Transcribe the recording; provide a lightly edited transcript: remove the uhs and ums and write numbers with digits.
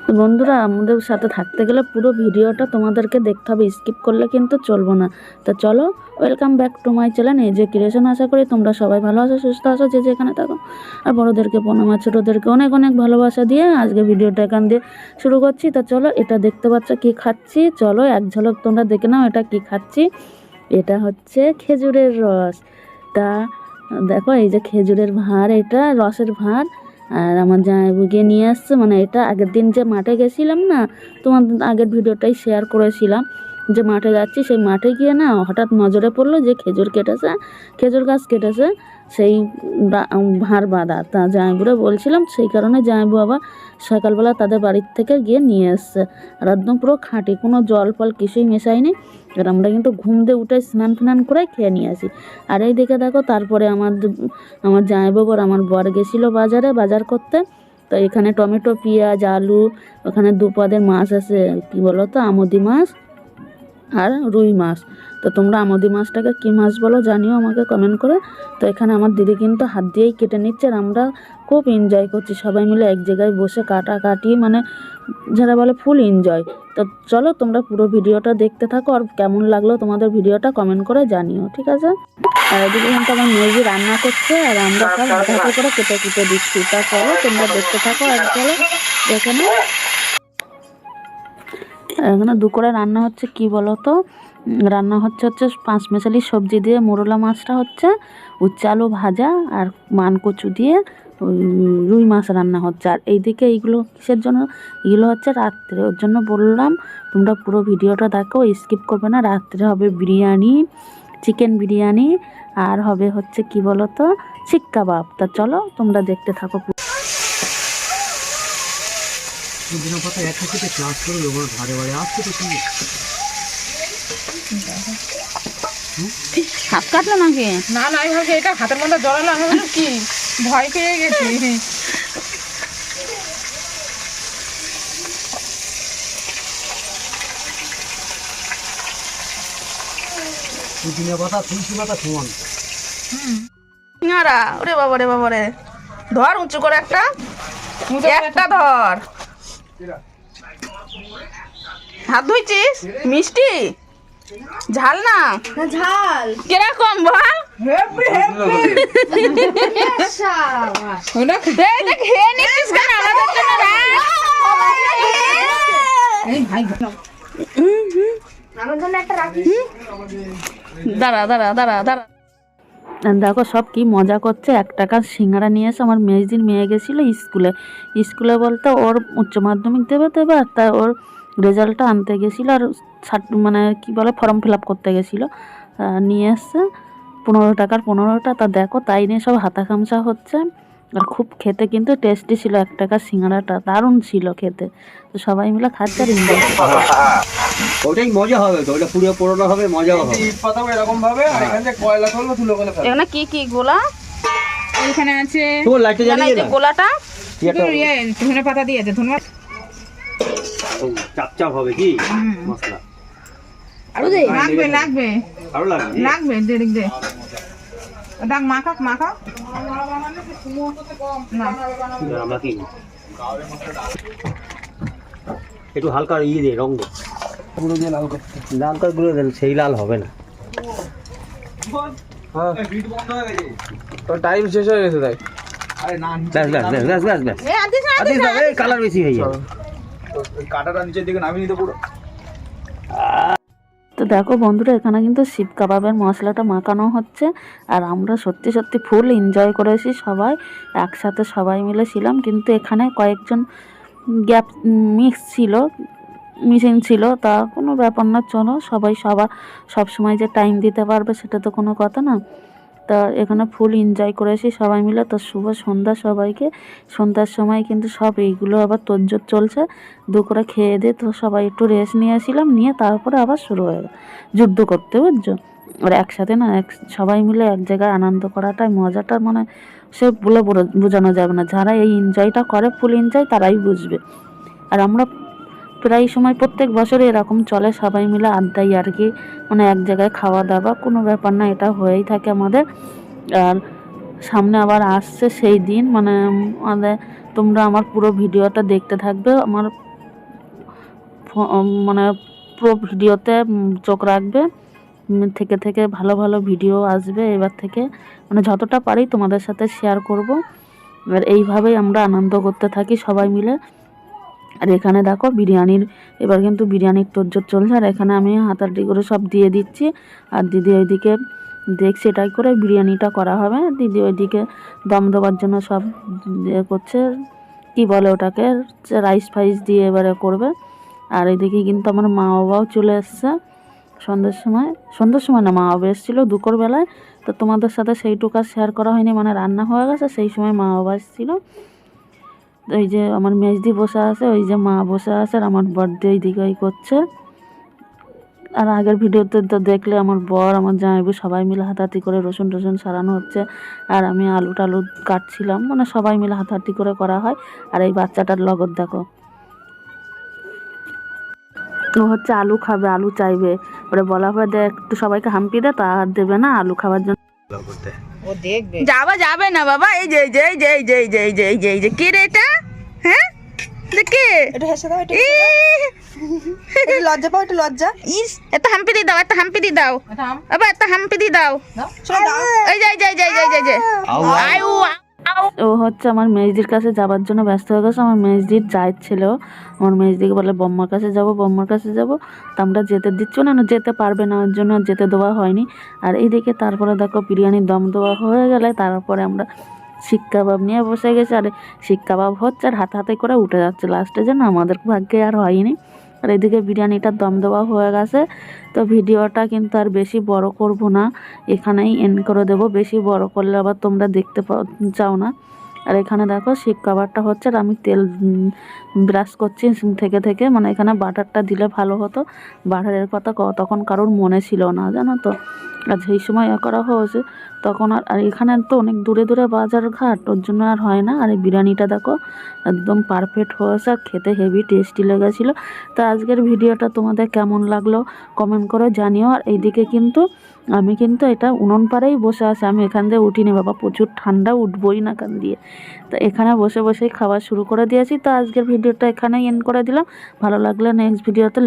তো বন্ধুরা, আমাদের সাথে থাকতে গেলে পুরো ভিডিওটা তোমাদেরকে দেখতে হবে, স্কিপ করলে কিন্তু চলবো না। তো চলো, welcome back to my channel AJ Creation. আশা করি তোমরা সবাই ভালো আছো, সুস্থ আছো, যে যেখানে থাকো। আর বড়োদেরকে প্রণাম, আর ছোটোদেরকে অনেক অনেক ভালোবাসা দিয়ে আজকে ভিডিওটা এখান দিয়ে শুরু করছি। তো চলো, এটা দেখতে পাচ্ছ কি খাচ্ছি, চলো এক ঝলক তোমরা দেখে নাও এটা কি খাচ্ছি। এটা হচ্ছে খেজুরের রস। তা দেখো, এই যে খেজুরের ভাঁড়, এটা রসের ভাঁড়। আর আমার জামাইবাবু গিয়ে নিয়ে আসছে, মানে এটা আগের দিন যে মাঠে গেছিলাম না, তোমার আগের ভিডিওটাই শেয়ার করেছিলাম যে মাঠে যাচ্ছি, সেই মাঠে গিয়ে না হঠাৎ নজরে পড়লো যে খেজুর গাছ কেটেছে, সেই ভাঁড় বাঁধা। তা জামাইবাবুরে বলছিলাম, সেই কারণে জামাইবাবু আবার সকালবেলা তাদের বাড়ির থেকে গিয়ে নিয়ে এসছে। আর একদম পুরো খাঁটি, কোনো জল ফল কিছুই মেশাইনি। আর আমরা কিন্তু ঘুম দিয়ে উঠে স্নান ফ্নান করে খেয়ে নিয়ে আসি। আর এই দিকে দেখো, তারপরে আমার জামাইবাবু আর আমার বর গেছিলো বাজার করতে। তো এখানে টমেটো, পেঁয়াজ, আলু, ওখানে দুপদের মাছ আছে, কি বলো তো, আমোদি মাছ আর রুই মাছ। তো তোমরা আমোদি মাছটাকে কী মাছ বলো জানিও আমাকে কমেন্ট করে। তো এখানে আমার দিদি কিন্তু হাত দিয়েই কেটে নিচ্ছে, আর আমরা খুব এনজয় করছি সবাই মিলে এক জায়গায় বসে কাটাকাটি, মানে যারা বলে ফুল এনজয়। তো চলো, তোমরা পুরো ভিডিওটা দেখতে থাকো, আর কেমন লাগলো তোমাদের ভিডিওটা কমেন্ট করে জানিও, ঠিক আছে? আর এদিকে কিন্তু আমার মেয়েজি রান্না করছে, আর আমরা সব হাতে হাতে করে কেটে দিচ্ছি। তা চলো, তোমরা দেখতে থাকো, আর চলো দেখে নাও। এখানে দুপুরে রান্না হচ্ছে কি বলো তো, রান্না হচ্ছে পাঁচমেশালি সবজি দিয়ে মোরলা মাছটা হচ্ছে, উচ্ছে আলু ভাজা, আর মানকচু দিয়ে রুই মাছ রান্না হচ্ছে। আর এইদিকে এইগুলো কিসের জন্য, এগুলো হচ্ছে রাত্রে, ওর জন্য বললাম তোমরা পুরো ভিডিওটা দেখো, স্কিপ করবে না। রাত্রে হবে বিরিয়ানি, চিকেন বিরিয়ানি, আর হবে হচ্ছে কি বলো তো, শিক কাবাব। তা চলো তোমরা দেখতে থাকো। হাত কাটলো নাকি? না না, আমি ভাবছি এটা হাতের মধ্যে জড়ালো, আমি বললাম কি ভয় পেয়ে গেছি। সিঙ্গারা, ওরে বাবারে, ধর উঁচু করে একটা ধর। হাত ধুইছিস? মিষ্টি ঝাল না? ঝাল কিরকম বল? খেয়ে নিচ্ছিস কেন? আমাদের জন্য দাঁড়া। দেখো সব কি মজা করছে। 1 টাকার সিঙ্গারা নিয়ে এসে আমার মেয়ে গেছিলো স্কুলে বলতে ওর উচ্চ মাধ্যমিক দেবে, আর তাই ওর রেজাল্টটা আনতে গেছিলো, আর মানে কি বলে ফর্ম ফিল আপ করতে গেছিলো। নিয়ে এসছে 15 টাকার 15টা। তা দেখো, তাই নিয়ে সব হাতা খামচা হচ্ছে। আর খুব খেতে কিন্তু টেস্টি ছিল, 1 টাকার সিঙ্গারাটা দারুণ ছিল খেতে। তো সবাই মিলে খাচ্ছে আর এনজয় করছে। ওটাই মজা হবে, তো ওটা পুরো পুরোনো হবে, মজা হবে এরকম ভাবে। আর এখানে যে কয়লা করলো তুলো করে ফেলো। এখানে কি গোলা? এখানে আছে তো লাইটটা জ্বালিয়ে দাও। গোলাটা ধনে পাতা দিয়েছে, ধনে চাপ হবে কি মশলা। আরো দে, লাগবে আরো লাগবে দেরিক দে। ডাক মাখা না, আমরা কি একটু হালকা দিয়ে রং দে, পুরো দিয়ে লাল করতে। লাল করে গুঁড়ো দেন, সেই লাল হবে না। তো টাইম শেষ হয়ে গেছে তাই। আরে না, ব্যাস কালার বেশি হয়ে যাবে। কাটাটা নিচের দিকে নামিয়ে নিতে পুরো। তো দেখো বন্ধুরা, এখানে কিন্তু শিক কাবাবের মশলাটা মাখানো হচ্ছে, আর আমরা সত্যি ফুল এনজয় করেছি সবাই একসাথে, সবাই মিলে ছিলাম। কিন্তু এখানে কয়েকজন গ্যাপ মিসিং ছিল, তা কোনো ব্যাপার না। চলো, সবাই সব সময় যে টাইম দিতে পারবে সেটা তো কোনো কথা না। তা এখানে ফুল এনজয় করেছি সবাই মিলে। তো শুভ সন্ধ্যা সবাইকে। সন্ধ্যার সময় কিন্তু সব এইগুলো আবার তোড়জোড় চলছে। দুপুরে খেয়ে দিয়ে তো সবাই একটু রেস্ট নিয়েছিলাম, নিয়ে তারপরে আবার শুরু হয়ে গেল যুদ্ধ করতে, বুঝছো? আর একসাথে না সবাই মিলে এক জায়গায় আনন্দ করাটাই মজাটা, মানে সে বলে বোঝানো যাবে না। যারা এই এনজয়টা করে ফুল এনজয়, তারাই বুঝবে। আর আমরা প্রায় সময় প্রত্যেক বছরে এরকম চলে, সবাই মিলে আড্ডাই আর কি, মানে এক জায়গায় খাওয়া দাওয়া, কোনো ব্যাপার না, এটা হয়েই থাকে আমাদের। আর সামনে আবার আসছে সেই দিন, মানে আমাদের তোমরা আমার পুরো ভিডিওটা দেখতে থাকবে, আমার মানে পুরো ভিডিওতে চোখ রাখবে। থেকে থেকে ভালো ভালো ভিডিও আসবে এবার থেকে, মানে যতটা পারি তোমাদের সাথে শেয়ার করব। আর এইভাবেই আমরা আনন্দ করতে থাকি সবাই মিলে। আর এখানে দেখো বিরিয়ানির, এবার কিন্তু বিরিয়ানির তোড়জোড় চলছে। আর এখানে আমি হাতাহাতি করে সব দিয়ে দিচ্ছি, আর দিদি ওইদিকে দেখছি এটাই করে বিরিয়ানিটা করা হবে। দিদি ওইদিকে দম দেওয়ার জন্য সব করছে, কি বলে ওটাকে, রাইস ফাইস দিয়ে এবারে করবে। আর এদিকে কিন্তু আমার মা বাবাও চলে এসছে সন্ধ্যের সময় না, মা বাবা এসেছিলো দুপুরবেলায়। তো তোমাদের সাথে সেইটুকু আর শেয়ার করা হয়নি, মানে রান্না হয়ে গেছে সেই সময় মা বাবা এসেছিলো। ওই যে আমার মেজদি বসে আছে, ওই যে মা বসে আছে, আর আমার বার্থডে এইদিকে ওই করছে। আর আগের ভিডিওতে তো দেখলে আমার বর আমার জামাইবু সবাই মিলে হাতাহাতি করে রসুন টসুন সারানো হচ্ছে, আর আমি আলু টালু কাটছিলাম, মানে সবাই মিলে হাতাহাতি করে করা হয়। আর এই বাচ্চাটার লগত দেখো, ও হচ্ছে আলু খাবে, আলু চাইবে। ওরে বলা হয় দে একটু সবাইকে হাম্পি দে, তা আর দেবে না আলু খাবার জন্য। যাবে না বাবা, এই যে এই যে এই যে এই যে এই যে এই যে এই যে এই যে কে রে এটা? হ্যাঁ দেখে একটু হেসে দাও, একটু লজ্জা পাও, একটু লজ্জা। ইস, একটা হাম্পি দিয়ে দাও, একটা হাম্পি দিয়ে দাও, আবার একটা হাম্পি দিয়ে দাও। শোনো দাও। এই যে এই যে এই যে এই যে এই যে আয়ু ও হচ্ছে আমার মেজদির কাছে যাবার জন্য ব্যস্ত হয়ে গেছে। আমার মেজদির জায়ের ছেলেও আমার মেজদিকে বলে বম্মার কাছে যাব, বম্মার কাছে যাব। তা আমরা যেতে দিচ্ছ না, যেতে পারবে না, ওর জন্য যেতে দেওয়া হয়নি। আর এইদিকে তারপরে দেখো বিরিয়ানির দম দেওয়া হয়ে গেলে তারপরে আমরা শিক কাবাব নিয়ে বসে গেছি। আর শিক কাবাব হচ্ছে আর হাতে হাতে করে উঠে যাচ্ছে লাস্টে, যেন আমাদের ভাগ্যে আর হয়নি। আর এদিকে বিরিয়ানিটার দম দেওয়া হয়ে গেছে। তো ভিডিওটা কিন্তু আর বেশি বড় করব না, এখানেই এন্ড করে দেব। বেশি বড় করলে আবার তোমরা দেখতে চাও না। আর এখানে দেখো শিক কাবাবটা হচ্ছে, আর আমি তেল ব্রাশ করছি থেকে থেকে, মানে এখানে বাটারটা দিলে ভালো হতো। বাটারের কথা তখন কারোর মনে ছিল না, জানো তো। আর যেই সময় করা হয়েছে তখন আর এখানে তো অনেক দূরে দূরে বাজার ঘাট, ওর জন্য আর হয় না। আর এই বিরিয়ানিটা দেখো একদম পারফেক্ট হয়েছে, আর খেতে হেভি টেস্টি লেগেছিলো। তো আজকের ভিডিওটা তোমাদের কেমন লাগলো কমেন্ট করে জানিও। আর এইদিকে কিন্তু আমি কিন্তু এটা উনুন পাড়েই বসে আছি, আমি এখান দিয়ে উঠিনি বাবা, প্রচুর ঠান্ডা, উঠবই না এখান দিয়ে। তো এখানে বসে বসেই খাওয়া শুরু করে দিয়েছি। তো আজকের ভিডিওটা এখানেই এন্ড করে দিলাম। ভালো লাগলে নেক্সট ভিডিওতে